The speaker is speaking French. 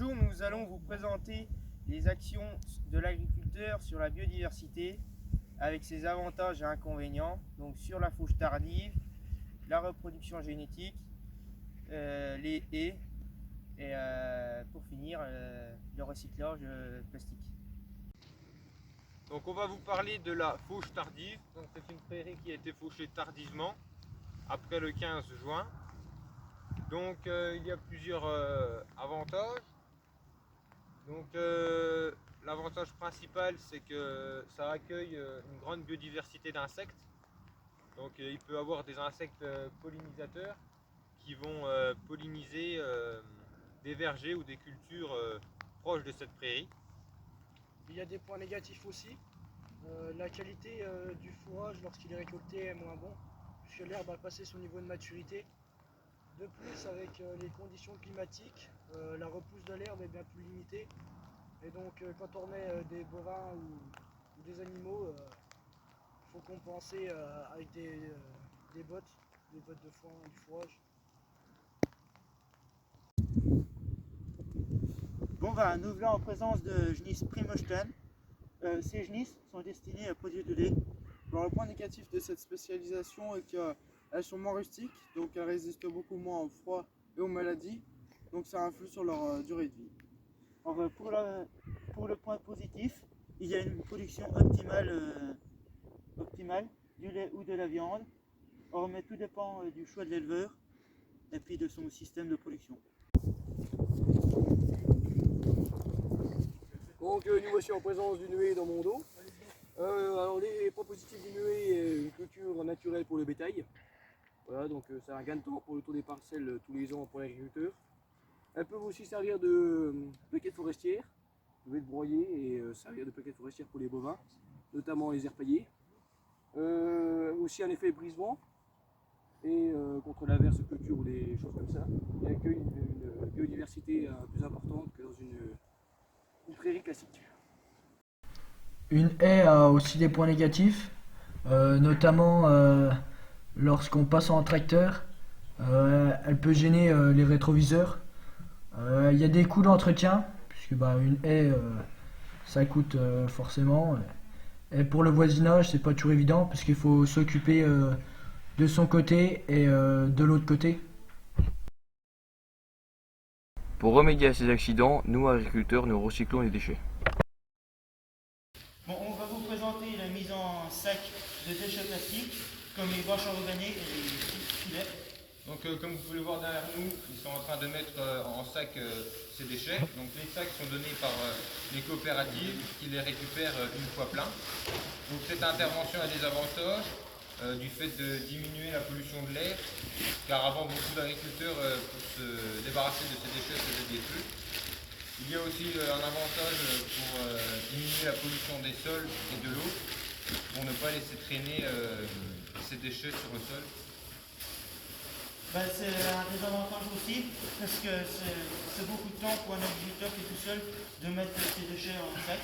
Bonjour, nous allons vous présenter les actions de l'agriculteur sur la biodiversité avec ses avantages et inconvénients, donc sur la fauche tardive, la reproduction génétique, les haies et pour finir le recyclage plastique. Donc on va vous parler de la fauche tardive. Donc c'est une prairie qui a été fauchée tardivement, après le 15 juin. Donc il y a plusieurs avantages. Donc l'avantage principal, c'est que ça accueille une grande biodiversité d'insectes. Donc il peut y avoir des insectes pollinisateurs qui vont polliniser des vergers ou des cultures proches de cette prairie. Il y a des points négatifs aussi. La qualité du fourrage lorsqu'il est récolté est moins bon, puisque l'herbe a passé son niveau de maturité. De plus, avec les conditions climatiques, la repousse de l'herbe est bien plus limitée. Et donc quand on remet des bovins ou des animaux, il faut compenser avec des bottes de foin, du fourrage. Bon, nous voilà en présence de Genisse Primochten. Ces genisses sont destinées à produire du lait. Alors, le point négatif de cette spécialisation est qu'elles sont moins rustiques, donc elles résistent beaucoup moins au froid et aux maladies, donc ça influe sur leur durée de vie. Alors, pour le point positif, il y a une production optimale du lait ou de la viande. Or, mais tout dépend du choix de l'éleveur et puis de son système de production. Donc nous voici en présence du nuée dans mon dos. Alors les points positifs du nuée, une culture naturelle pour le bétail. Voilà, donc c'est un gain de temps pour le tour des parcelles tous les ans pour l'agriculteur. Elles peuvent aussi servir de plaquettes forestières, vous pouvez broyer et servir de plaquettes forestières pour les bovins, notamment les herpaillés. Aussi un effet brise-vent et contre l'averse culture ou des choses comme ça. Il accueille une biodiversité plus importante que dans une prairie classique. Une haie a aussi des points négatifs, notamment lorsqu'on passe en tracteur, elle peut gêner les rétroviseurs. Il y a des coûts d'entretien, puisque une haie, ça coûte forcément. Et pour le voisinage, c'est pas toujours évident, parce qu'il faut s'occuper de son côté et de l'autre côté. Pour remédier à ces accidents, nous agriculteurs, nous recyclons les déchets. Bon, on va vous présenter la mise en sac de déchets plastiques, comme les bâches organiques et les filets. Donc comme vous pouvez le voir derrière nous, ils sont en train de mettre en sac ces déchets. Donc les sacs sont donnés par les coopératives qui les récupèrent une fois pleins. Donc cette intervention a des avantages du fait de diminuer la pollution de l'air, car avant beaucoup d'agriculteurs pour se débarrasser de ces déchets faisaient des feux. Il y a aussi un avantage pour diminuer la pollution des sols et de l'eau, pour ne pas laisser traîner ces déchets sur le sol. C'est un désavantage aussi, parce que c'est beaucoup de temps pour un agriculteur qui est tout seul de mettre ses déchets en sac.